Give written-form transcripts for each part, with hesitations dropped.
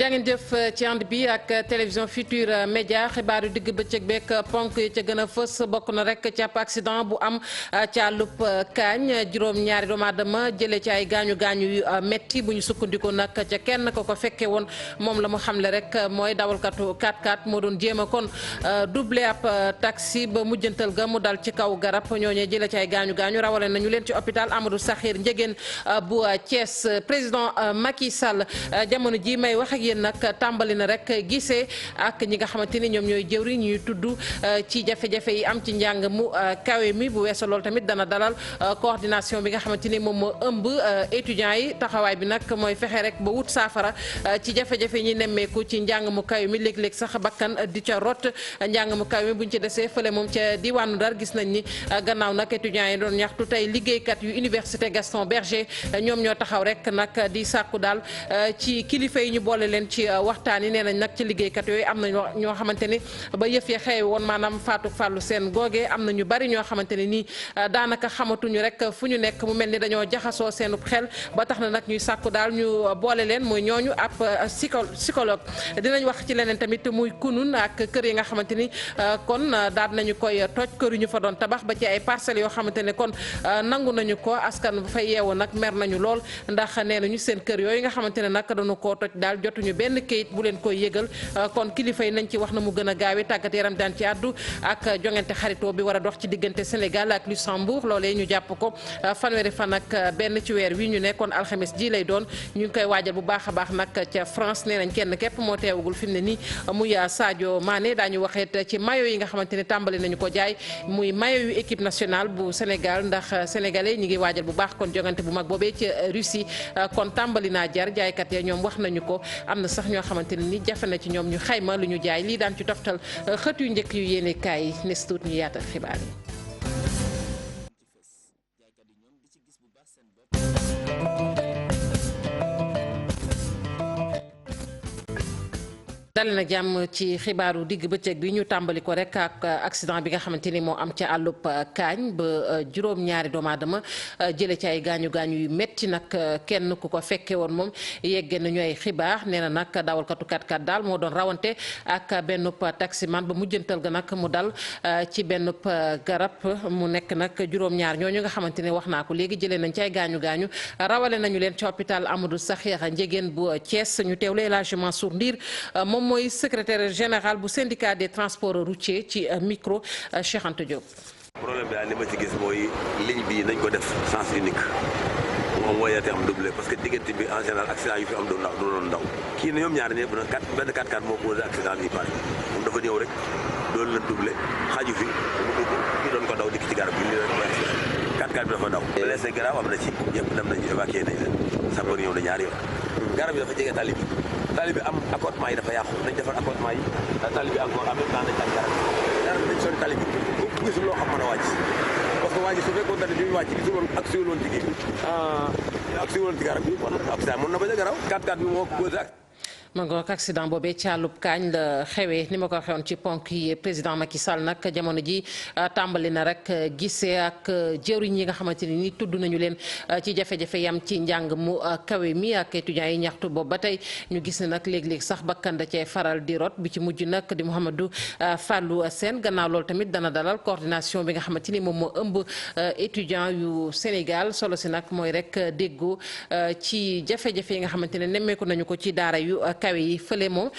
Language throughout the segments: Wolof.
jàngeen jëf ci ànd bi ak télévision Futurs Médias xibaaru digg bëccëg beeg ponk yi ca gën a fës bokk na rek ci ab accident bu am ci àllub Kaañ juróom-ñaari doomu aadama jëlee ci ay gaañu gaañu yu metti bu ñu sukkandiku nag ca kenn ko fekkee woon moom la mu xamle rek mooy dawalkatu 4x4 moo doon jéem a kon doublé ab taxi ba mujjantal ga mu dal ci kaw garab ñooñee jëlee ci ay gaañu gaañu rawale nañu leen ci hôpital Amadou Sakhir Ndiéguène bu Thiès président Macky Sall jamono ji may wax ak yéen nag tàmbali na rek gisee ak ñi nga xamante ni ñoom ñooy jëwri ñuy tudd ci jafe-jafe yi am ci njàng mu kawe mi bu weesoo loolu tamit dana dalal coordination bi nga xamante ni moom moo ëmb étudiants yi taxawaay bi nag mooy fexe rek ba wut saafara ci jafe-jafe ñi nemmeeku ci njàng mu kawe mi léeg-léeg sax bakkan di ca rot njàng mu kawe mi buñ ci desee fële moom ca diwaanu Ndar gis nañ ni gannaaw nag étudiants yi doon ñaxtu tey liggéeykat yu université Gaston Berger ñoom ñoo taxaw rek nag di sàkku daal ci kilifa yi ñu boole leen ci waxtaan yi nee nañ nag ci liggéeykat yooyu am na ñoo xamante ni ba yëf ya xewe woon maanaam faatu fàllu seen googe am na ñu bari ñoo xamante ne nii daanaka xamatuñu rek fu ñu nekk mu mel ni dañoo jaxasoo seenub xel ba tax na nag ñuy sàkku daal ñu boole leen mooy ñooñu ab psychologue dinañ wax ci leneen tamit muy kunun ak kër yi nga xamante ni kon daal nañu koy toj kër yu ñu fa doon tabax ba ci ay parcelles yoo xamante ne kon nangu nañu ko askan ba fay yeewu nag mer nañu lool ndax nee nañu seen kër yooyu nga xamante ne nag dañu koo toj daal jotuñu benn kayit bu leen koy yëgal kon kilifa yi nañ ci wax na mu gën a gaawee tàggat yaram daan ci àddu ak jongante xaritoo bi war a dox ci diggante Sénégal ak Luxembourg loolee ñu jàpp ko fanweeri fan ak benn ci weer wi ñu ne kon alxames ji lay doon ñu ngi koy waajal bu baax a baax nag ca France nee nañ kenn képp moo teewagul fi mu ne nii muy Sadio Mané daañu waxeet ci mayo yi nga xamante ne tàmbali nañu ko jaay muy mayo yu équipe nationale bu Sénégal ndax sénégalais ñi ngi waajal bu baax kon jongante bu mag boobee ci Russie kon tàmbali naa jar jaaykat ya ñoom wax nañu ko am na sax ñoo xamante ne ni jafe na ci ñoom ñu xayma lu ñu jaay lii daan ci toftal xët yu njëkk yu yéene kaay yi nes tuut ñu yaatal xibaar yi. dale na jàmm ci xibaaru digg bëccëg bi ñu tàmbali ko rek ak accident bi nga xamante ni moo am ca àllub Kaañ ba juróom-ñaari doomu aadama jële ci ay gaañu gaañu yu metti nag kenn ku ko fekke woon moom yeggee nañu ay xibaar nee na nag dawalkatu 4x4 daal moo doon rawante ak benn taximan ba mujjantal ga nag mu dal ci benn garab mu nekk nag juróom-ñaar ñooñu nga xamante ne wax naa ko léegi jëlee nañ ci ay gaañu gaañu rawale nañu leen ci hôpital Amadou Sakhir Ndiéguène bu Thiès ñu teewlu El Hadji Mansour Ndir moom mooy secrétaire général bu syndicat des transports routiers ci micro Cheikh Anta Diop. problème bi daal li ma ci gis mooy ligne bi nañ ko def sens unique moom mooy yaate am doublé parce que diggante bi en général accident yu fi am doon ndaw kii ne ñoom ñaar ñëpp nag benn 4x4 moo posé accident bi passé moom dafa ñëw rek doon la doublé xaju fi mu dugg kii doon ko daw dikk ci garab bi lii rek mooy accident 4x4 bi dafa daw blessé grave am na ci ñëpp dem nañu évacué nañ leen sapeur ñëw na ñaari yoon garab yi dafa jege tali bi am accotement yi dafa yàqu nañ defar accotement yi tali bi encore en même temps nañ ak garab bi dañ sori tali bi bu gisul loo xam mën a wàcc parce que waa ji su fekkoon ne bi mu wàcc gisul woon ak siwuloon ci kii ak siwuloon ci garab bi kon accident mën na bañ a garaw 4x4 bi moo posé ma ngoog accident boobee ci àllub Kaañ la xewee ni ma ko waxee woon ci ponk yi président Macky Sall nag jamono ji tàmbali na rek gisee ak jëwriñ yi nga xamante ni tudd nañu leen ci jafe-jafe yam ci njàng mu kawe mi ak étudiants yi ñaxtu boobu ba tey ñu gis ne nag léeg-léeg sax bakkan da cee faral di rot bi ci mujj nag di Mouhamadou Fallou Sène gannaaw loolu tamit dana dalal coordination bi nga xamante ni moom moo ëmb étudiants yu Sénégal solo si nag mooy rek déggoo ci jafe-jafe yi nga xamante ne nemmeeku nañu ko ci daara yu kawe yi fële moom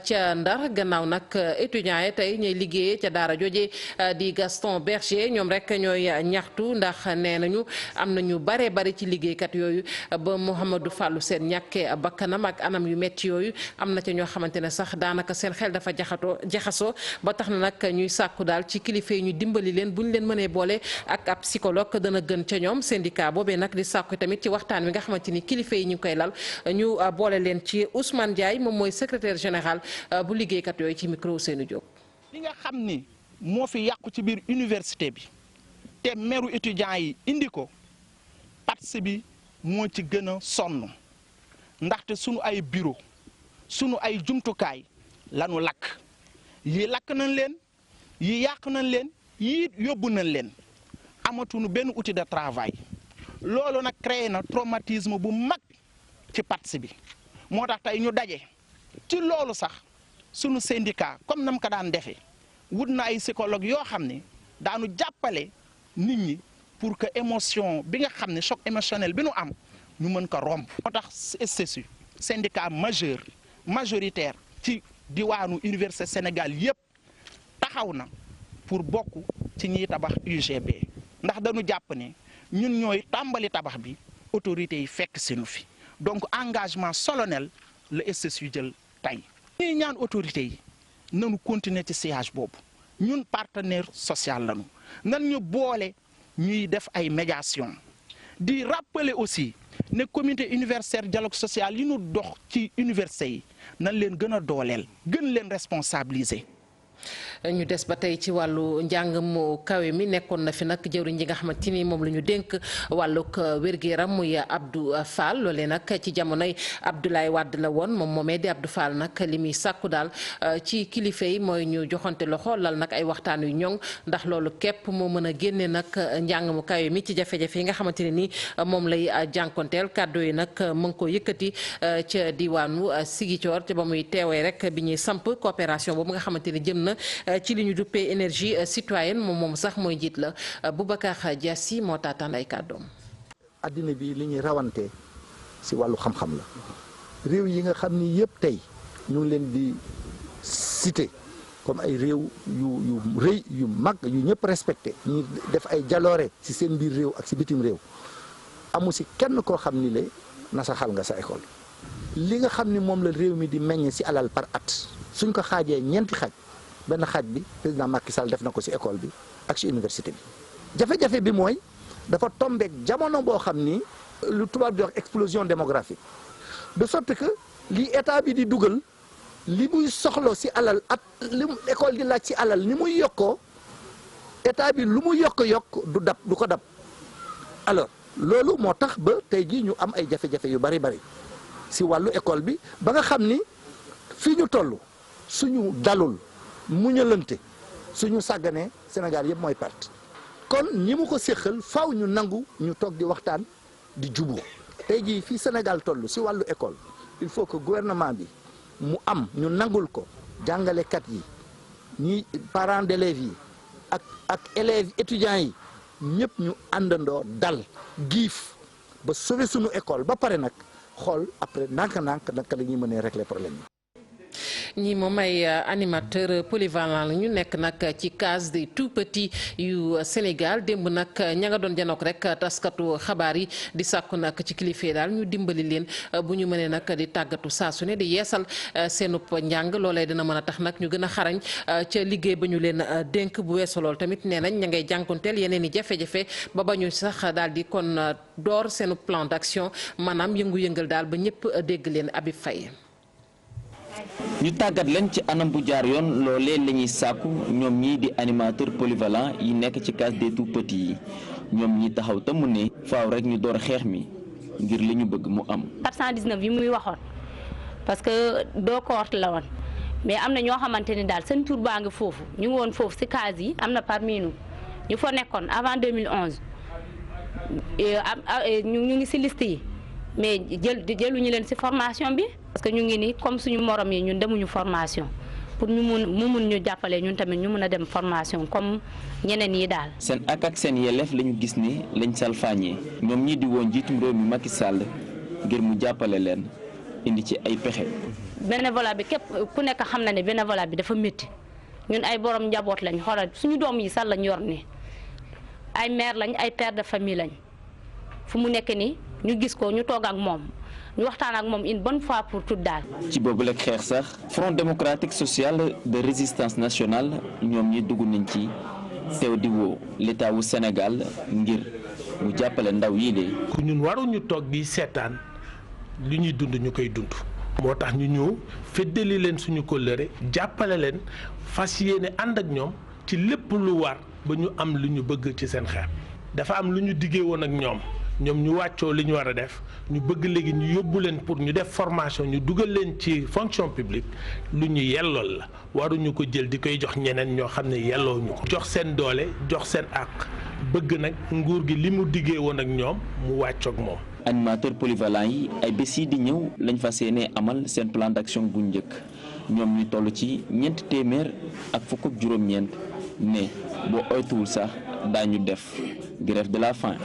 ca Ndar gannaaw nag étudiants yi tey ñooy liggéeyee ca daara jooje di Gaston Berger ñoom rek ñooy ñaxtu ndax nee nañu am na ñu bare bari ci liggéeykat yooyu ba Mouhamadou Fallou Sène ñàkkee bakkanam ak anam yu metti yooyu am na ca ñoo xamante ne sax daanaka seen xel dafa jaxasoo ba tax na nag ñuy sàkku daal ci kilifa yi ñu dimbali leen bu ñu leen mënee boole ak ab psychologue dana gën ca ñoom syndicat boobee nag di sàkku tamit ci waxtaan wi nga xamante ni kilifa yi ñu ngi koy lal ñu boole leen ci Ousmane Ndiaye moom mooy secrétaire général bu liggéeykat yooyu ci micro Ousseynou Diop. li nga xam ni moo fi yàqu ci biir université bi te meru étudiants yi indi ko parti bi moo ci gën a sonn ndaxte sunu ay bureau sunu ay jumtukaay lanu lakk yi lakk nañ leen yi yàq nañ leen yi yóbbu nañ leen amatuñu benn outil de travail loolu nag créé na traumatisme bu mag ci parti bi moo tax tey ñu daje ci loolu sax sunu syndicat comme nam ko daan defee wut na ay psychologue yoo xam ne daanu jàppale nit ñi pour que émotion bi nga xam ne choc émotionnel bi nu am ñu mën ko romb. moo tax STSU syndicat majoritaire ci diwaanu université Sénégal yépp taxaw na pour bokk ci ñiy tabax UGB ndax dañu jàpp ne ñun ñooy tàmbali tabax bi autorités yi fekk sinu fi donc engagement solennel la STSU jël tey. ñuy ñaan autorités yi nanu continuer ci siège boobu ñun partenaire social lañu nan ñu boole ñuy def ay médiation di rappeler aussi ne comité universitaire dialogue social yi ñu dox ci université yi nan leen gën a dooleel gën leen responsabiliser. ñu des ba tey ci wàllu njàng mu kawe mi nekkoon na fi nag jëwriñ ji nga xamante ni moom la ñu dénk wàllug wér-gu-yaram muy Abdou Fall loolee nag ci jamonoy Abdoulaye Wade la woon moom moomee di Abdou Fall nag li muy sàkku daal ci kilifa yi mooy ñu joxante loxo lal nag ay waxtaan yu ñoŋ ndax loolu képp moo mën a génne nag njàng mu kawe mi ci jafe-jafe yi nga xamante ne ni moom lay jànkonteel kàddu yi nag mu ngi ko yëkkati ca diwaanu Ziguinchor te ba muy teewee rek bi ñuy samp coopération boobu nga xamante ni jëm na ci li ñu duppee énergie citoyenne moom sax mooy njiit la Boubacar Diassi moo taataan ay kàddoom. addina bi li ñuy rawante si wàllu xam-xam la réew yi nga xam ni yëpp tey ñu ngi leen di cité comme ay réew yu rëy yu mag yu ñëpp respecté ñu def ay jaloore si seen biir réew ak si bitim réew amu si kenn koo xam ni le nasaxal nga sa école li nga xam ni moom la réew mi di meññ si alal par at suñ ko xaajee ñeenti xaaj. benn xaaj bi président Macky Sall def na ko ci école bi ak ci université bi jafe-jafe bi mooy dafa tombeek jamono boo xam ni lu tubaab di wax explosion démographique de sorte que li état bi di dugal li muy soxlo ci alal at li école di laaj ci alal ni muy yokkoo état bi lu mu yokk du ko dab alors loolu moo tax ba tey jii ñu am ay jafe-jafe yu bari ci wàllu école bi ba nga xam ni fii ñu toll suñu dalul muñalante suñu sàgganee Sénégal yëpp mooy perte kon ñi mu ko séqal faw ñu nangu ñu toog di waxtaan di jubu tey jii fii Sénégal toll ci wàllu école il faut que gouvernement bi mu am ñu nangul ko jàngalekat yi ñi parents d'élèves yi ak élèves étudiants yi ñëpp ñu àndandoo dal giif ba sauver suñu école ba pare nag xool après ndànk-ndànk naka la ñuy mënee régler problème yi. ñi moom ay animateur polyvalent la ñu nekk nag ci case des tout petits yu Sénégal démb nag ña nga doon janook rek taskatu xabaar yi di sàkku nag ci kilifa yi daal ñu dimbali leen bu ñu mënee nag di tàggatu saa su ne di yeesal seenub njàng loolee dina mën a tax nag ñu gën a xarañ ca liggéey ba ñu leen dénk bu weesoo lool tamit nee nañ ña ngay jànkonteel yeneen i jafe-jafe ba ñu sax daal di kon door seenu plan d'action maanaam yëngu-yëngal daal ba ñëpp dégg leen Habib Faye. ñu tàggat leen ci anam bu jaar yoon loolee la ñuy sàkku ñoom ñii di animateur polyvalent yi nekk ci case des tout petits yi ñoom ñi taxaw te mu ne faaw rek ñu door xeex mi ngir li ñu bëgg mu am. 419 yi muy waxoon parce que doo cohorte la woon mais am na ñoo xamante ni daal seen tur baa ngi foofu ñu ngi woon foofu ci case yi am na parmi nous ñu fa nekkoon avant 2011 ñu ngi ci liste yi mais jëluñu leen ci formation bi. parce que ñu ngi nii comme suñu morom yi ñun demuñu formation pour mu mun ñu jàppale ñun tamit ñu mën a dem formation comme ñeneen yi daal. seen ak seen yelleef la ñu gis ni lañ salfaañee ñoom ñii di woon njiitum réew mi Macky Sall ngir mu jàppale leen indi ci ay pexe. bénévolat bi képp ku nekk xam na ne bénévolat bi dafa métti ñun ay borom njaboot lañ xoolal suñu doom yi sax lañ yor ni ay mère lañ ay père de famille lañ fu mu nekk nii ñu gis ko ñu toog ak moom. ñu waxtaan ak moom une bonne fois pour toutes daal. ci boobu la xeex sax Front démocratique social de résistance nationale ñoom ñi dugg nañ ci teew di woo l'état wu Sénégal ngir mu jàppale ndaw yi de. ku ñun waruñu toog di seetaan li ñuy dund ñu koy dund. moo tax ñu ñëw feddali leen suñu kóllëre jàppale leen fas yéene ànd ak ñoom ci lépp lu war ba ñu am lu ñu bëgg ci seen xeex. dafa am lu ñu diggee woon ak ñoom ñu wàccoo li ñu war a def ñu bëgg léegi ñu yóbbu leen pour ñu def formation ñu dugal leen ci fonction publique lu ñu yellool la waruñu ko jël di koy jox ñeneen ñoo xam ne yelloowuñu ko. jox seen doole jox seen àq bëgg nag nguur gi li mu diggee woon ak ñoom mu wàccoog moom. animateur polyvalent yi ay bés yi di ñëw lañ fas yéene amal seen plan d'action bu njëkk ñoom ñu toll ci 400 ak fukk ak juróom-ñeent ne boo oytuwul sax daañu def grève de la faim.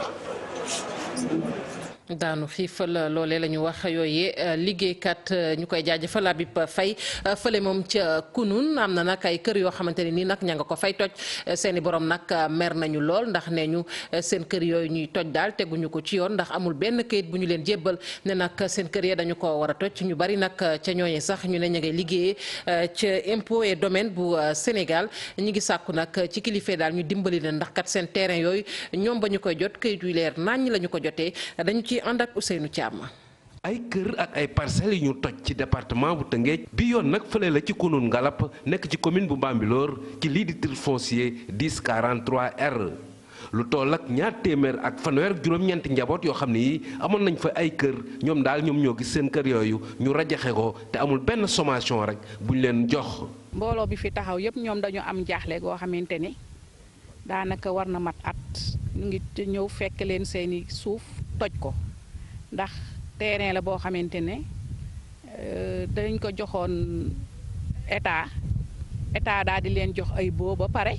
daanu xiifal loolee la ñu wax yooyee liggéeykat ñu koy jaajëfal Habib Faye fële moom ca kunun am na nag ay kër yoo xamante ne nii nag ña nga ko fay toj seeni borom nag mer nañu lool ndax nee ñu seen kër yooyu ñuy toj daal teguñu ko ci yoon ndax amul benn kayit bu ñu leen jébbal ne nag seen kër yee dañu ko war a toj ñu bari nag ca ñooñee sax ñu ne ña ngay liggéeyee ca impôt et domaine bu Sénégal ñi ngi sàkku nag ci kilifa daal ñu dimbali leen ndax kat seen terrain yooyu ñoom ba ñu koy jot kayit yu leer naññ la ñu ko jotee dañu ci ànd ak Ousseynou Thiam. ay kër ak ay parcelles yu ñu toj ci département bu Tëngéej bi yoon nag fële la ci kunun Ngalap nekk ci commune bu Bambilor ci lii di titre foncier 1043R lu toll ak 200 ak fanweer juróom-ñeenti njaboot yoo xam ne yi amoon nañ fa ay kër ñoom daal ñoom ñoo gis seen kër yooyu ñu rajaxe ko te amul benn sommation rek buñ leen jox. mbooloo bi fi taxaw yëpp ñoom dañu am jaaxle goo xamante ni daanaka war na mat at ñu ngi ñëw fekk leen seeni suuf toj ko ndax terrain la boo xamante ne dañ ko joxoon état daal di leen jox ay boo ba pare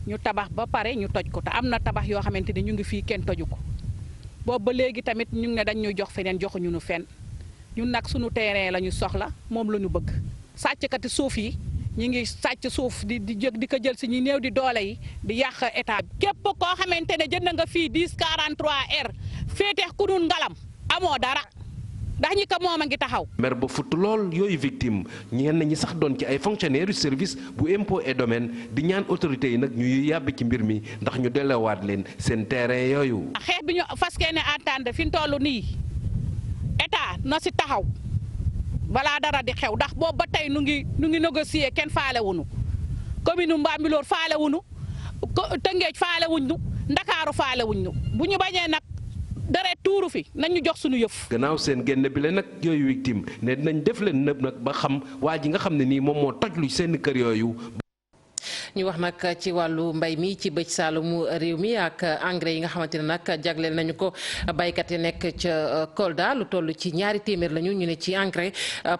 ñu tabax ba pare ñu toj ko te am na tabax yoo xamante ne ñu ngi fii kenn toju ko boobu ba léegi tamit ñu ngi ne dañ ñu jox feneen joxuñu nu fenn ñun nag sunu terrain la ñu soxla moom la ñu bëgg sàcckati suuf yi ñi ngi sàcc suuf di ko jël si ñi néew di doole yi di yàq état bi. képp koo xamante ne jënd nga fii 1043R féeteex ku dul ngalam amoo dara ndax ñi ko moom a ngi taxaw. mer ba futt lool yooyu victime ñenn ñi sax doon ci ay fonctionnaires yu service bu impôt et domaine di ñaan autorités yi nag ñuy yàbbi ci mbir mi ndax ñu dellewaat leen seen terrain yooyu. xeex bi ñu fas ne entendre fi ñu toll nii état na si taxaw. balaa dara di xew ndax boobu ba tey nu ngi négocier kenn faale wuñu commune Mbambilor faale wuñu Tëngéej faale wuñu Ndakaaru faale wuñu bu ñu bañee nag dara tuuru fi nañu jox suñu yëf. gannaaw seen génn bi la nag yooyu victime ne dinañ def leen nëb nag ba xam waa ji nga xam ne nii moom moo toj lu seen kër yooyu. ñu wax nag ci wàllu mbay mi ci bëj saalumu réew mi ak engrais yi nga xamante ne nag jagleel nañu ko baykat yi nekk ca Kolda lu toll ci 200 lañu ñu ne ci engrais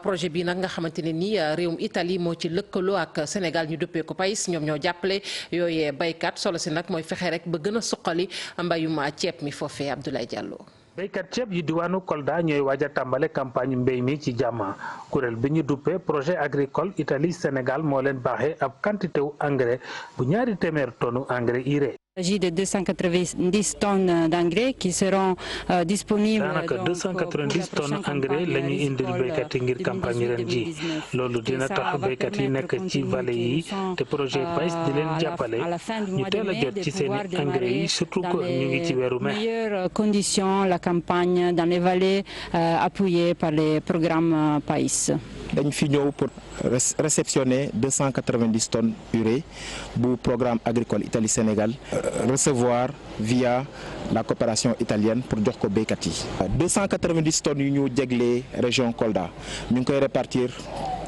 projet bi nag nga xamante ne nii réewum Italie moo ci lëkkaloo ak Sénégal ñu duppee ko PAIS ñoom ñoo jàppale yooyee baykat solo si nag mooy fexe rek ba gën a suqali mbayum ceeb mi foofee Abdoulaye Diallo. béykat ceeb yi diwaanu Kolda ñooy waaj a tàmbale campagne mbéy mi ci jàmm kuréel bi ñu duppee projet agricole Italie Sénégal moo leen baaxee ab quantité wu engrais bu 200 tonnes engrais urée. Il s'agit de 290 tonnes d'engrais qui seront disponibles. daanaka 290 tonnes engrais la ñuy indil béykat yi ngir campagne ren ji loolu dina tax béykat yi nekk ci vallée yi te projet PAIS di leen jàppale ñu teel a jot ci seen engrais yi surtout que ñu ngi ci weeru mai. meilleures conditions la campagne dans les vallées appuyée par les programmes PAIS. dañ fi ñëw pour réceptionner 290 tonnes urée bu programme agricole Italie Sénégal recevoir via la coopération italienne pour jox ko béykat yi. 290 tonnes yu ñu jéglee région Kolda ñu ngi koy répartir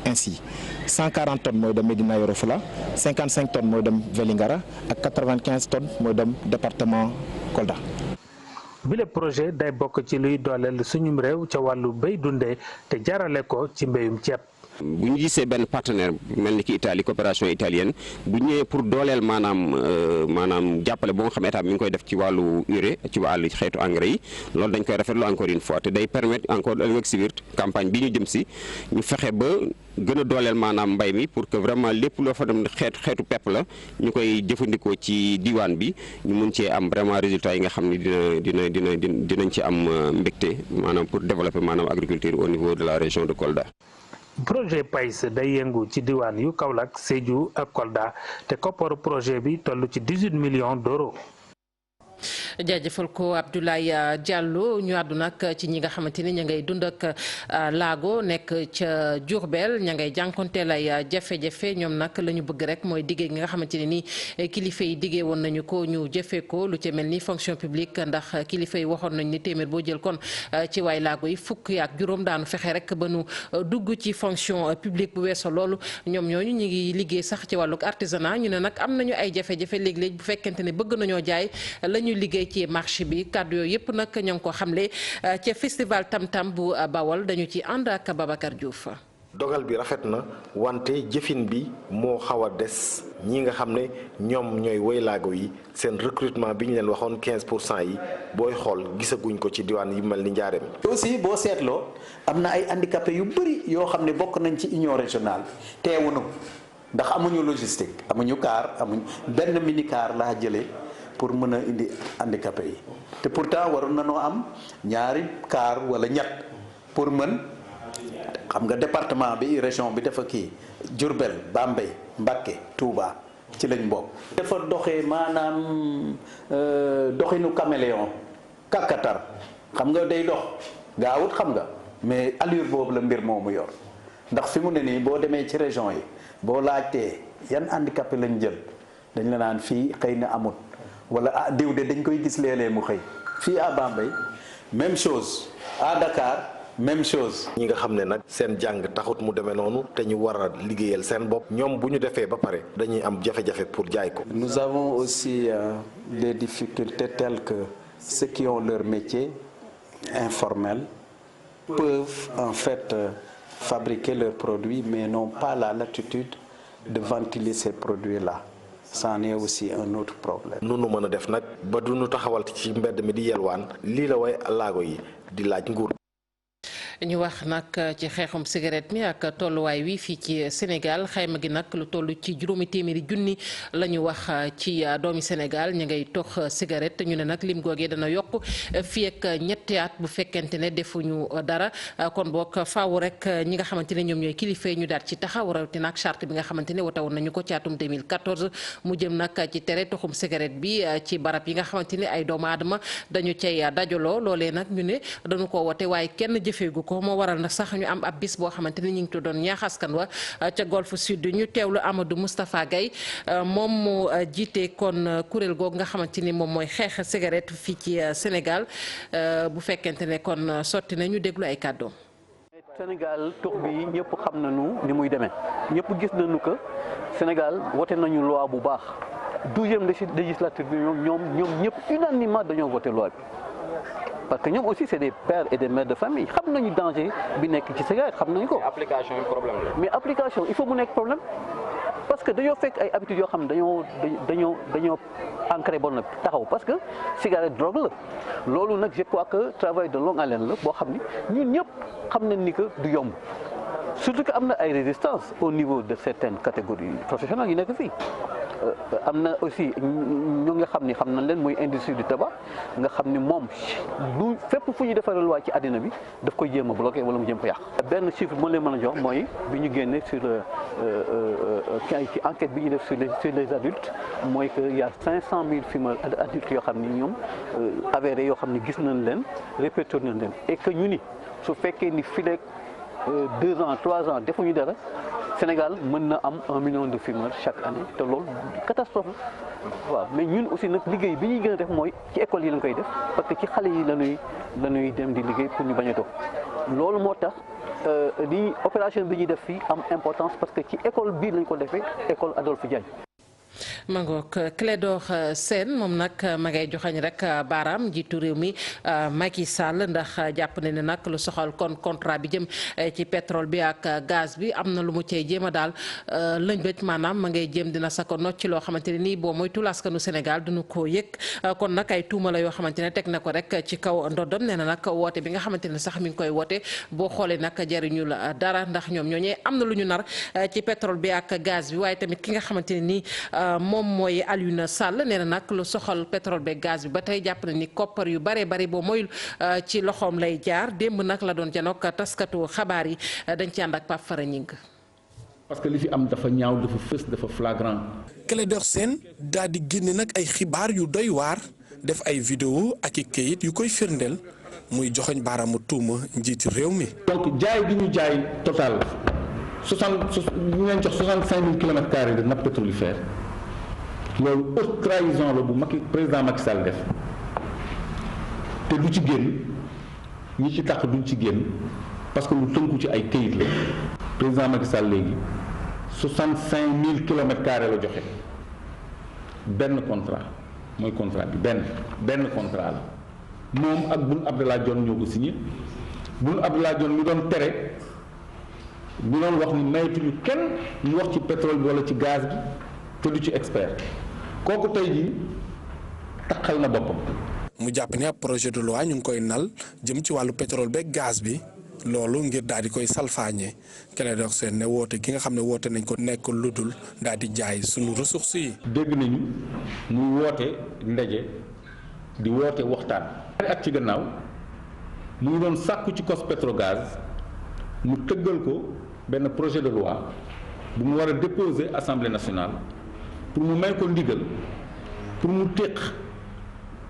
ainsi 140 tonnes mooy dem Médina Yoro Foulah 55 tonnes mooy dem Vélingara ak 95 tonnes mooy dem département Kolda. bile projet day bokk ci luy dooleel suñum réew ca wàllu béy dundee te jarale ko ci mbéyum ceeb. bu ñu gisee benn partenaire mel ni ki Italie coopération italienne bu ñëwee pour dooleel maanaam jàppale boo nga xam état bi mi ngi koy def ci wàllu urée ci wàllu xeetu engrais yi loolu dañ koy rafetlu encore une fois te day permettre encore ëllëg si biir campagne bi ñu jëm si ñu fexe ba gën a dooleel maanaam mbay mi pour que vraiment lépp loo fa dem xeetu pepp la ñu koy jëfandikoo ci diwaan bi ñu mun cee am vraiment résultat yi nga xam ne dinañ ci am mbégte maanaam pour développer maanaam agriculture au niveau de la région de Kolda. projet PAIS day yëngu ci diwaan yu Kaolack Sédhiou ak Kolda te kopparu projet bi toll ci 18 millions d'euros. jaajëfal ko Abdoulaye Diallo ñu àddu nag ci ñi nga xamante ni ña ngay dund ak laago nekk ca Diourbel ña ngay jànkonteel ay jafe-jafe ñoom nag la ñu bëgg rek mooy diggee gi nga xamante ne ni kilifa yi diggee woon nañu ko ñu jëfee ko lu ci mel ni fonction publique ndax kilifa yi waxoon nañ ni téeméer boo jël kon ci waay laago yi fukk ak juróom daanu fexe rek ba nu dugg ci fonction publique bu weesoo loolu ñoom ñooñu ñu ngi liggéey sax ci wàllug artisanat ñu ne nag am nañu ay jafe-jafe léeg-léeg bu fekkente ne bëgg nañoo jaay la ñuy liggéey ci marché bi kàddu yooyu yëpp nag ñoo ngi ko xamle ca festival tam-tam bu Bawol dañu ci ànd ak Babacar Diouf. dogal bi rafet na wante jëfin bi moo xaw a des ñi nga xam ne ñoom ñooy woylaago yi seen recrutement bi ñu leen waxoon 15% yi booy xool gisaguñ ko ci diwaan yu mel ni Njaareem. aussi boo seetloo am na ay handicapés yu bëri yoo xam ne bokk nañ ci union régionale teewuñu ndax amuñu logistique amuñu car amuñu benn mini car laa jëlee pour mën a indi handicapé yi te pourtant waroon nañoo am ñaari car wala ñett pour mën. xam nga département bi région bi dafa kii Diourbel Bambey Mbacké Touba ci lañ bokk. dafa doxee maanaam doxinu caméléon kàkkatar xam nga day dox gaawut xam nga mais allure boobu la mbir moomu yor ndax fi mu ne nii boo demee ci région yi boo laajtee yan handicapé lañ jël dañ la naan fii xëy na amut wala ah diw de dañ koy gis léeg-léeg mu xëy fii à Bambey même chose à Dakar. même chose. ñi nga xam ne nag seen jàng taxut mu demee noonu te ñu war a liggéeyal seen bopp ñoom bu ñu defee ba pare dañuy am jafe-jafe pour jaay ko. Nous avons aussi des difficultés telles que ceux qui ont leur métier informel peuvent en fait fabriquer leurs produits mais n'ont pas la latitude de ventiler ces produits-là. c'en est aussi un autre problème. nu nu mën a def nag ba du nu taxawal ci mbedd mi di yelwaan lii la way laago yi di laaj nguur. ñu wax nag ci xeexum cigarette mi ak tolluwaay wi fii ci Sénégal xayma gi nag lu toll ci juróomi téeméeri junni la ñu wax ci doomi Sénégal ñu ngay tox cigarette ñu ne nag lim googee dana yokk fii ak ñetti at bu fekkente ne defuñu dara kon boog faaw rek ñi nga xamante ne ñoom ñooy kilifa ñu daal ci taxaw rawatina ak charte bi nga xamante ne wotawoon nañu ko ci atum 2014 mu jëm nag ci tere toxum cigarette bi ci barab yi nga xamante ne ay doomu aadama dañu cay dajaloo loolee nag ñu ne dañu ko wote waaye kenn jëfeegu ko moo waral nag sax ñu am ab bis boo xamante ni ñu ngi doon ñaax askan wa ca Golf Sud ñu teewlu Amadou Moustapha Gaye moom mu jiite kon kuréel googu nga xamante ni moom mooy xeex cigarette fii ci Sénégal bu fekkente ne kon sotti na ñu déglu ay kàddoom. Sénégal tux bi ñëpp xam nañu ni muy demee ñëpp gis nañu que Sénégal wote nañu loi bu baax 12e législature bi ñoom ñëpp unanimement dañoo voté loi bi. parce que ñoom aussi c'est des pères et des mères de famille xam nañu danger bi nekk ci cigarette xam nañu ko. application yi problème la. mais application il faut mu nekk problème parce que dañoo fekk ay habitudes yoo xam ne dañoo ancré bon na taxaw parce que cigarette drogue la loolu nag je crois que travail de longue haleine la boo xam ni ñun ñëpp xam nañ ni que du yomb surtout que am na ay résistance au niveau de certaines catégories professionnelles yi nekk fii. am na aussi ñu nga xam ni xam nañ leen muy industrie du tabac nga xam ni moom lu fépp fu ñu defaree loi ci àddina bi daf koy jéem a bloqué wala mu jéem ko yàq. benn chiffre moo leen mën a jox mooy bi ñu génnee sur ci enquête bi ñu def sur les adultes mooy que y a 500 000 fumeurs adultes yoo xam ni ñoom avérés yoo xam ni gis nañ leen répertorié nañ leen et que ñu ni su fekkee ni fileeg 2 ans 3 ans defuñu dara. Sénégal mën na am 1 million de fumeurs chaque année te loolu catastrophe la waaw mais ñun aussi nag liggéey bi ñuy gën a def mooy ci école yi lañ koy def parce que ci xale yi la ñuy dem di liggéey pour ñu bañ a toog loolu moo tax li opération bi ñuy def fii am importance parce que ci école bii lañ ko defee école Adolphe Diagne. Mangook Clédor Sène moom nag ma ngay joxañ rek baaraam njiitu réew mi Macky Sall ndax jàpp na ne nag lu soxal kon contrat bi jëm ci pétrole bi ak gaz bi am na lu mu cay jéem a daal lëñ bëj maanaam ma ngay jéem dina sa ko nocc ci loo xamante ne nii boo moytul askanu Sénégal duñu ko yëg kon nag ay tuuma la yoo xamante ne teg na ko rek ci kaw ndoddam nee na nag woote bi nga xamante ne sax mi ngi koy woote boo xoolee nag jariñu la dara ndax ñoom ñooñee am na lu ñu nar ci pétrole bi ak gaz bi waaye tamit ki nga xamante ne nii moom mooy Alioune Sall nee na nag lu soxal pétrole beeg gaz bi ba tey jàpp na ni koppar yu bare bari boo moyul ci loxoom lay jaar démb nag la doon janook taskatu xabaar yi dañ ci ànd ak Pape Fara Ñing parce que li fi am dafa ñaaw dafa fës dafa flagrant. Clédor Sène daal di génne nag ay xibaar yu doy waar def ay vidéo ak i kayit yu koy firndeel muy joxoñ baaraamu tuuma njiitu réew mi. donc jaay gi ñu jaay total ñu leen jox 65 000 kilomètres carrés de nappe pétrolifère loolu haute trahison la bu président Macky Sall def te du ci génn ñi ci tax duñ ci génn parce que lu tënku ci ay kayit la président Macky Sall léegi 65 000 kilomètres carrés la joxe benn contrat mooy contrat bi benn contrat la moom ak Boun Abdallah Dionne ñoo ko signé Boun Abdallah Dionne mi doon tere ñu doon wax ni maytuñu kenn ñu wax ci pétrole bi wala ci gaz bi te du ci expert kooku tey jii taxal na boppam. mu jàpp ne ab projet de loi ñu ngi koy nal jëm ci wàllu pétrole beeg gaz bi loolu ngir daal di koy salfaañe Clédor Sène ne woote gi nga xam ne woote nañ ko nekk lu dul daal di jaay suñu ressources yi. dégg nañu muy woote ndaje di woote waxtaan. at ci gannaaw mu ngi doon sàkku ci COS-Petrogaz mu tëggal ko benn projet de loi bu mu war a déposer assemblée nationale pour mu may ko ndigal pour mu téq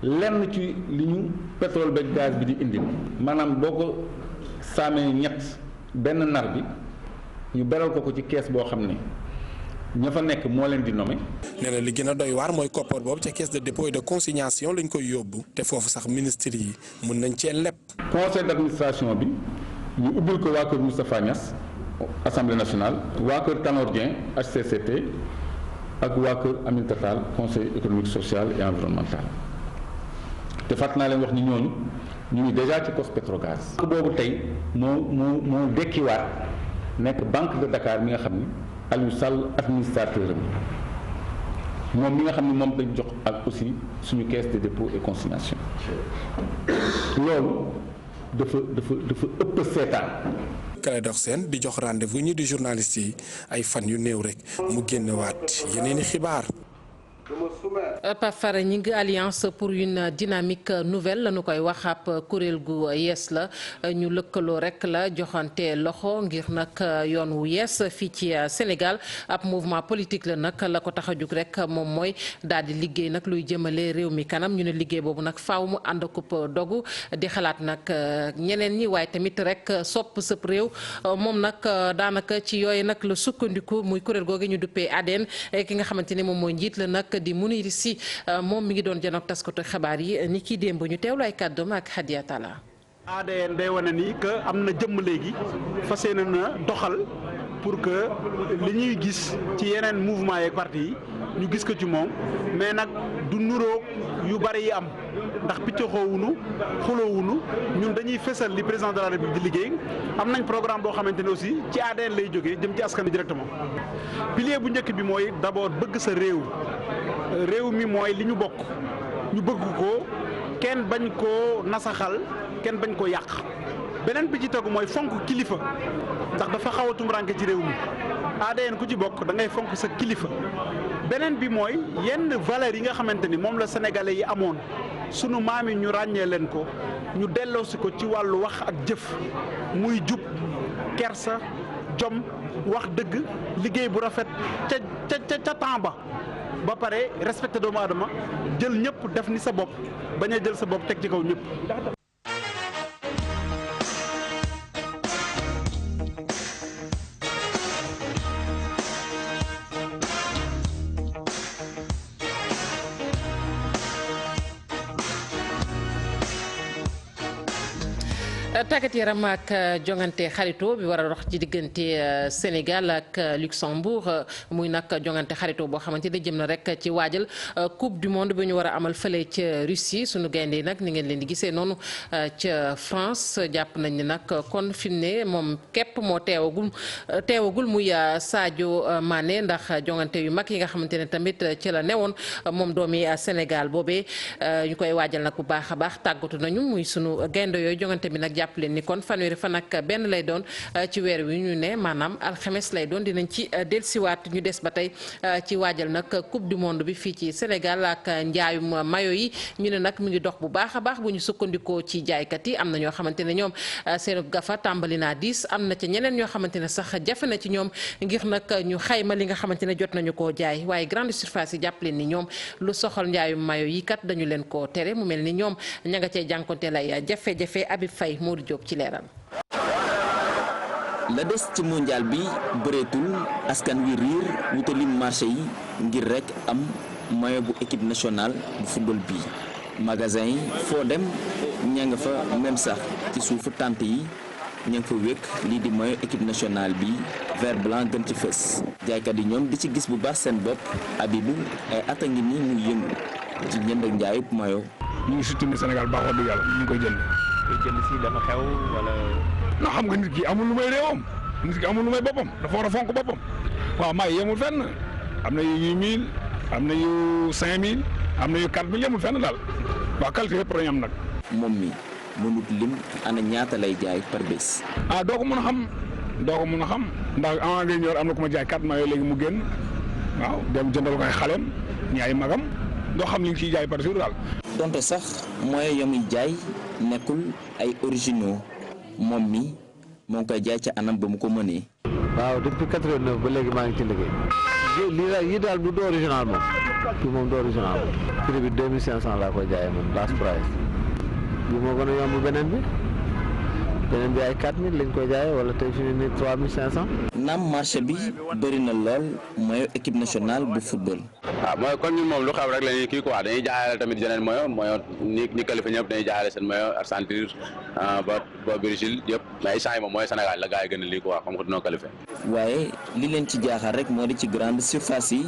lenn ci li ñu pétrole beeg gaz bi di indi maanaam boo ko saamee ñett benn nar bi ñu beral ko ci kees boo xam ne ña fa nekk moo leen di nommé. nee na li gën a doy waar mooy koppar boobu ca caisse de dépôt et de consignation lañ koy yóbbu te foofu sax ministre yi mën nañ cee leb. conseil d'administration bi ñu ubbil ko waa kër Moustapha Niasse assemblée nationale waa kër Tanor Dieng HCCT ak waa kër Aminata Tall conseil économique social et environnemental te fàttali naa leen wax ni ñooñu ñu ngi déjà ci COS-Petrogaz. boobu tey moo dekkiwaat nekk banque de Dakar mi nga xam ni Aliou Sall administrateur am moom mi nga xam ni moom dañ jox ak aussi suñu caisse de dépôt et consignation loolu dafa ëpp seetaan. Clédor Sène di jox rendez-vous ñi di journaliste yi ay fan yu néew rek mu génnewaat yeneeni xibaar. Pape Fara ñi ngi alliance pour une dynamique nouvelle la ñu koy wax ab kuréel gu yees la ñu lëkkaloo rek la joxante loxo ngir nag yoon wu yees fii ci Sénégal ab mouvement politique la nag la ko tax a jug rek moom mooy daal di liggéey nag luy jëmale réew mi kanam ñu ne liggéey boobu nag faaw mu ànd akub dogu di xalaat nag ñeneen ñi waaye tamit rek sopp sëb réew moom nag daanaka ci yooyu nag la sukkandiku muy kuréel googu ñu duppee ADN ki nga xamante ni moom mooy njiit la nag di Mounir Sy moom mi ngi doon janoog taskatu xabaar yi ni kii démb ñu teewlu ay kàddoom ak Hadia Talla. ADN day wane ni que am na jëmm léegi fas yéene na doxal pour que li ñuy gis ci yeneen mouvement yeeg parti yi ñu gis ko ci moom mais nag du nuroo yu bari yi am ndax piccoxoowunu xuloowunu ñun dañuy fësal li président de la République di liggéey am nañ programme boo xamante ne aussi ci ADN lay jógee jëm ci askan wi directement pilier bu njëkk bi mooy d'abord bëgg sa réew mi mooy li ñu bokk ñu bëgg ko kenn bañ koo nasaxal kenn bañ ko yàq beneen bi ci tegu mooy fonk kilifa ndax dafa xaw a tumuraanke ci réew mi ADN ku ci bokk da ngay fonk sa kilifa beneen bi mooy yenn valeurs yi nga xamante ni moom la sénégalais yi amoon sunu maam yi ñu ràññee leen ko ñu delloosi ko ci wàllu wax ak jëf muy jub kersa jom wax dëgg liggéey bu rafet ca temps ba pare respecté doomu aadama jël ñëpp def ni sa bopp bañ a jël sa bopp teg ci kaw ñëpp. tàggat yaram ak jongante xarito bi war a dox ci diggante Sénégal ak Luxembourg muy nag jongante xarito boo xamante ne jëm na rek ci waajal coupe du monde bi ñu war a amal fële ca Russie sunu gaynde yi nag ni ngeen leen di gisee noonu ca France jàpp nañ ne nag kon fi mu ne moom képp moo teewagul muy Sadio Mané ndax jongante yu mag yi nga xamante ne tamit ci la newoon moom doomi Sénégal boobee ñu koy waajal nag bu baax a baax tàggatu nañu muy sunu gaynde yooyu jongante bi nag jàpp leen ni kon fanweeri fan ak benn lay doon ci weer wi ñu ne maanaam alxames lay doon dinañ ci dellusiwaat ñu des ba tey ci waajal nag coupe du monde bi fii ci Sénégal ak njaayum mayo yi ñu ne nag mu ngi dox bu baax a baax bu ñu sukkandikoo ci jaaykat yi am na ñoo xamante ne ñoom seen gafa tàmbali naa diis am na ca ñeneen ñoo xamante ne sax jafe na ci ñoom ngir nag ñu xayma li nga xamante ne jot nañu koo jaay waaye grande surface yi jàpp leen ni ñoom lu soxal njaayum mayo yi kat dañu leen koo tere mu mel ni ñoom ña nga cee jànkonte lay jafe-jafe Habib Faye Modou Diop ci leeral. la des ci mondial bi bëreetul askan wi riir wutali marché yi ngir rek am maillot bu équipe nationale bu football bi magasin yi foo dem ña nga fa même sax ci suufu tànt yi ña nga fa wékk lii di maillot équipe nationale bi vert blanc gën ci fës jaaykat yi ñoom di ci gis bu baax seen bopp Abibu ay at a ngi nii muy yëngu ci njënd ak njaayub mayo. ñu ngi si tourné Sénégal baaxoo dëgg yàlla ñu ngi koy jënd. koy jënd si dafa xew wala. non xam nga nit ki amul lu may réewam nit ki amul lu may boppam dafa war a fonk boppam waaw may yemul fenn am na yu 8000 am na yu 5000 am na yu 4000 yemul fenn daal waaw qualité yëpp dañu am nag. moom mi mënut lim ana ñaata lay jaay par bés. ah doo ko mën a xam ndax avant ngay ñëw am na ku ma jaay 4 mayo léegi mu génn waaw dem jëndal ko ay xaleem ñi ay magam doo xam li nga ciy jaay par jour daal. donte sax mooy yamuy jaay nekkul ay originaux moom mi moo ngi koy jaay ca anam ba mu ko mënee. waaw depuis 89 ba léegi maa ngi ci liggéey lii daal du original moom kii moom du original moom prix bi 2500 laa koy jaayee moom last price bi moo gën a yomb beneen bi ay 4000 lañ koy jaayee wala tey fi mu ne 3500. naam marché bi bëri na lool mooy équipe nationale bu football. waaw mooy kon ñun moom lu xew rek la ñuy kii quoi dañuy jaayale tamit yeneen mooy ni qualifié ñëpp dañuy jaayale seen mooy Argentine ba Brésil yëpp mais ay yi moom mooy Sénégal la gars yi gën a lii quoi xam nga dinoo qualifié. waaye li leen ci jaaxal rek moo di ci grande surface yi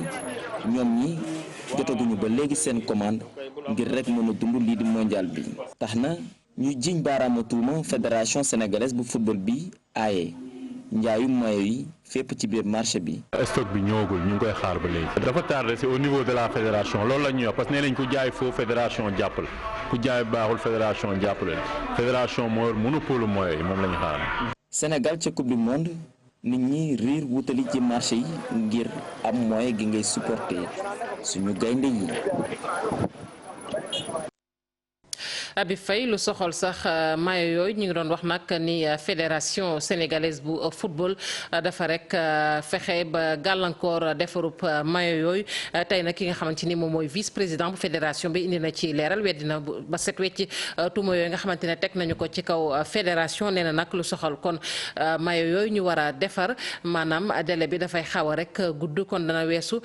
ñoom ñi jotaguñu ba léegi seen commande ngir rek mën a dund lii di mondial bi tax na ñu jiñ baaraamu tuuma fédération sénégalaise bu football bi aaye njaayu mayo yi fépp ci biir marché bi. stock bi ñëwagul ñu ngi koy xaar ba léegi. dafa tardé c'est au niveau de la fédération loolu la ñuy wax parce que nee nañ ku jaay foofu fédération jàppale ku jaay baaxul fédération jàppale fédération moo yor monopole moyo yi moom la ñu xaar. Sénégal ca coupe du monde nit ñi riir wutali ci marché yi ngir am moyen gi ngay supporter suñu gaynde yi. Abi Faye lu soxol sax mayo yooyu ñu ngi doon wax nag ni fédération sénégalaise bu football dafa rek fexe ba gàllankoor defarub mayo yooyu tey nag ki nga xamante ni moom mooy vice président bu fédération bi indi na ci leeral weddina ba set wecc tuuma yooyu nga xamante ne teg nañu ko ci kaw fédération nee na nag lu soxal kon mayo yooyu ñu war a defar maanaam délai bi dafay xaw a rek gudd kon dana weesu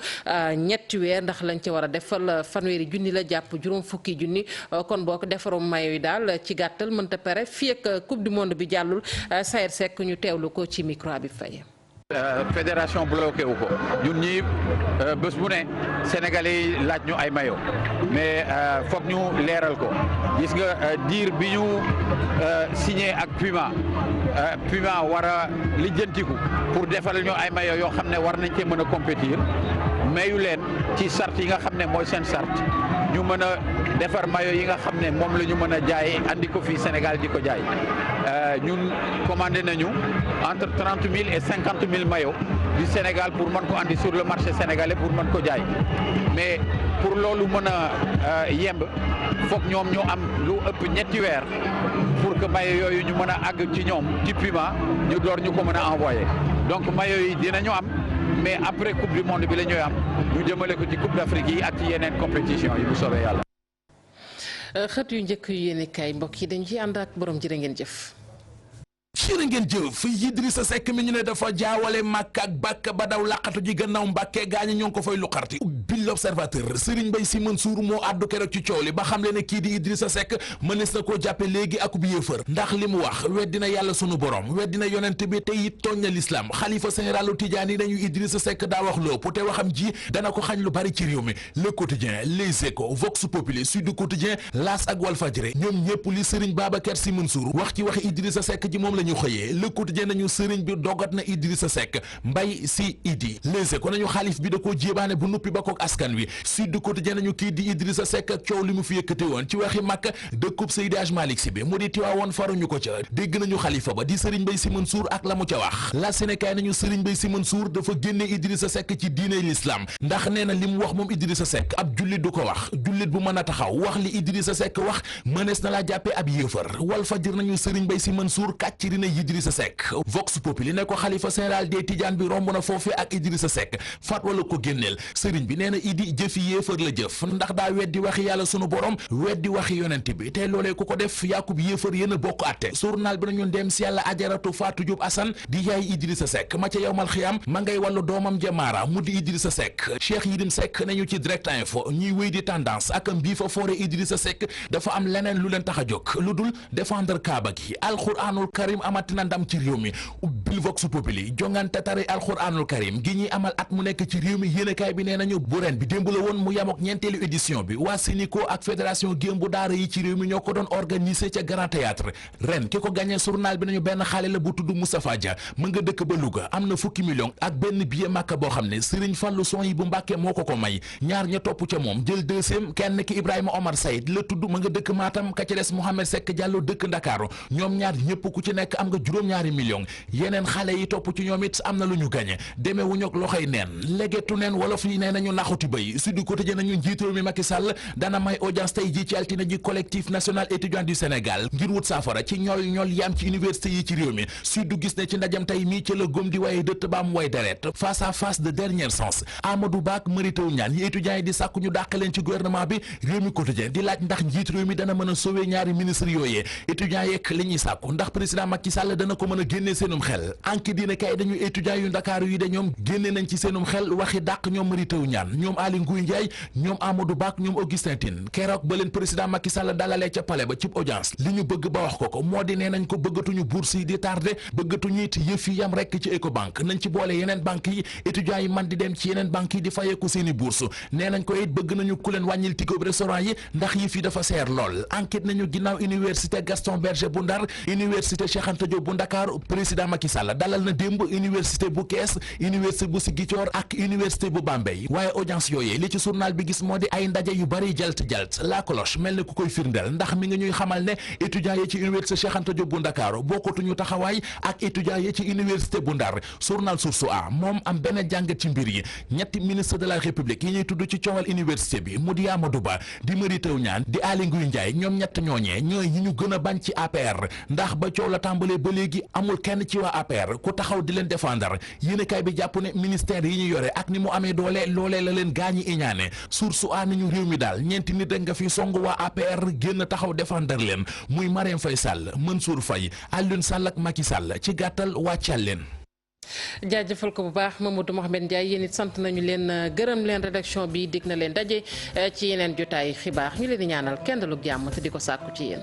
ñetti weer ndax lañ ci war a defal fanweeri junni la jàpp juróom fukki junni kon boo ko defarum mayo yi daal ci gàttal mënta pare fii ak coupe du monde bi jàllul Sayer Seck ñu teewlu ko ci micro bi Faye. fédération bloqué wu ko ñun ñii bés bu ne Sénégalais yi laaj ñu ay mayo mais foog ñu leeral ko gis nga diir bi ñu signé ak Puma war a lijjantiku pour defal ñu ay mayo yoo xam ne war nañ cee mën a compétir mayu leen ci sart yi nga xam ne mooy seen sart ñu mën a defar mayo yi nga xam ne moom la ñu mën a jaay andi ko fii Sénégal di ko jaay ñun commandé nañu entre 30 000 et 50 000 maillots du Sénégal pour mën ko andi sur le marché sénégalais pour mën ko jaay mais pour loolu mën a yemb foog ñoom ñu am lu ëpp ñetti weer pour que maillot yooyu ñu mën a àgg ci ñoom ci Puma ñu door ñu ko mën a envoyé donc maillot yi dinañu am mais après coupe du monde bi la ñuy am ñu jëmale ko ci coupe d'Afrique yi ak ci yeneen compétition yi bu soobee yàlla. xët yu njëkk yu yéene kaay mbokk yi dañ ci ànd ak borom jërë ngeen jëf. jërë ngeen jëf Idrissa Seck mi ñu ne dafa jaawale Makka ak Bakka ba daw laqatu ji gannaaw Mbàkke gaañi ñoo ngi ko fay luqarti bi l'Observateur Serigne Mbaye Sy Mansour moo àddu keroog ci coow li ba xam le ne kii di Idrissa Seck mënees na koo jàppe léegi ak bu yéefar ndax li mu wax weddina yàlla sunu borom weddina yonent bi te it tooñ na l'islam xalifa généralu Tidiane yi dañu Idrissa Seck daa wax lépp te waxam ji dana ko xañ lu bari ci réew mi Le Quotidien Les Échos Vox Populi Sud Quotidien L'As ak Walfadjri ñoom ñëpp li Serigne Babacar Sy Mansour wax ci waxi Idrissa Seck ji moom la ñu xëyee Le Quotidien nañu Serigne bi dogat na Idrissa Seck Mbaye Sy Idi Les Échos nañu xaalif bi da koo jébaane bu nuppi ba kook askan wi Sud Quotidien nañu kii di Idrissa Seck ak coow li mu fi yëkkati woon ci waxi Makka dëkkub Seydi Hadji Malick Sy bi mu di Tiwaawoon faruñu ko ca dégg nañu xalifa ba di Serigne Mbaye Sy Mansour ak la mu ca wax la Sénégal nañu Serigne Mbaye Sy Mansour dafa génne Idrissa Seck ci diine l'islam ndax nee na li mu wax moom Idrissa Seck ab jullit du ko wax jullit bu mën a taxaw wax li Idrissa Seck wax mënees na laa jàppee ab yéefar Walfadjri nañu Serigne Mbaye Sy Mansour kàcciri na Idrissa Seck Vox Populi ne ko xalifa général des Tidiane bi romb na foofu ak Idrissa Seck fatwa la ko génneel Serigne bi nee na Idi jëfi yéefar la jëf ndax daa weddi waxi yàlla sunu borom weddi waxi yonent bi te loolee ku ko def yaakub yéefar yéen a bokk atte journal bi nañu dem si yàlla ajaratu Fatou Diop Assane di yaay Idrissa Seck ma ca yowmal xiyam ma ngay wàllu doomam jamaara mu di Idrissa Seck Cheikh Yidim Seck nañu ci Direct Info ñuy wéy di tendance ak mbii fa foore Idrissa Seck dafa am leneen lu leen tax a jóg lu dul défendre Kaaba gi alxuraanul karim amati na ndam ci réew mi ubbil vox populi jongante tari alxuraanul karim gi ñuy amal at mu nekk ci réew mi yéenekaay bi nee nañu bu ren bi démb la woon mu yam ak ñeenteelu édition bi waa Sénico ak fédération Gémbu Daara yi ci réew mi ñoo ko doon organiser ca Grand Théâtre ren ki ko gagné journal bi nañu benn xale la bu tudd Moustapha Dia mu nga dëkk ba Louga am na fukki million ak benn billet Makka boo xam ne Serigne Fallou son yi bu Mbàkke moo ko may ñaar ña topp ca moom jël deuxième kenn ki Ibrahima Omar Sayid la tudd mu nga dëkk Matam ka ci des Mohamed Seck Diallo dëkk Ndakaaru ñoom ñaar ñëpp ku ci nekk am nga juróom-ñaari million yeneen xale yi topp ci ñoom it am na lu ñu gagné demee wu ñok loxoy neen legetu neen wolof yi nee nañu naxuti bay Sud Quotidien nañu njiitu réew mi Macky Sall dana may audience tey ji ci altine ji collectif national étudiant du Sénégal ngir wut saafara ci ñol yam ci université yi ci réew mi Sud gis ne ci ndajam tey mii ci la góom di waaye dëtt baam way deret face à face de dernier sens Amadou Ba ak Mary Teuw Niane yi étudiants yi di sàkku ñu dàq leen ci gouvernement bi réew mi quotidien di laaj ndax njiit réew mi dana mën a sauver ñaari ministre yooyee étudiants yeeg li ñuy sàkku ndax président Macky Sall dana ko mën a génnee seenum xel anki dina kay dañu étudiants yu Ndakaaru yi de ñoom génne nañ ci seenum xel waxi dàq ñoom Mary Teuw Niane ñoom Aly Ngouille Ndiaye ñoom Amadou Ba ak ñoom Augustin Tine keroog ba leen président Macky Sall dalalee ca palais ba ci audience li ñu bëgg ba wax ko moo di nee nañ ko bëggatuñu bourse yi di tardé bëggatuñu it yëf yi yam rekk ci Ecobank nañ ci boole yeneen banque yi étudiants yi man di dem ci yeneen banque yi di fayeeku seeni bourse nee nañ ko it bëgg nañu ku leen wàññil ticket restaurant yi ndax yëf yi dafa seer lool enquête nañu ginnaaw université Gaston Berger bu Ndar université Cheikh Anta Diop bu Dakar président Macky Sall dalal na démb université bu Kees université bu Ziguinchor ak université bu Bambey waaye audience yooyee li ci journal bi gis moo di ay ndaje yu bari jalt la cloche mel ne ku koy firndeel ndax mi ngi ñuy xamal ne étudiants yi ci université Cheikh Anta Diop bu Dakar bokkatuñu taxawaay ak étudiants yi ci université bu Ndar journal Source A moom am benn jàngat ci mbir yi ñetti ministre de la République yi ñuy tudd ci coowal université bi mu di Amadou Ba di Mary Teuw Niane di Aly Ngouille Ndiaye ñoom ñett ñooñee ñooy ñi ñu gën a bañ ci APR ndax ba coow la tàmbalee ba léegi amul kenn ci waa APR ku taxaw di leen défendre yéenekaay bi jàpp ne ministère yi ñu yore ak ni mu amee doole loolee la leen gaañi iñaane Source A nañu réew mi daal ñeenti nit rek nga fi song waa APR génn taxaw défendre leen muy Marème Faye Sall Mansour Faye Alioune Sall ak Macky Sall ci gàttal wàccal leen. jaajëfal ko bu baax Mamadou Mohamed Ndiaye yéen it sant nañu leen gërëm leen rédaction bi dig na leen daje ci yeneen jotaay xibaar ñu leen di ñaanal kenn dalug jàmm te di ko sàkku ci yéen.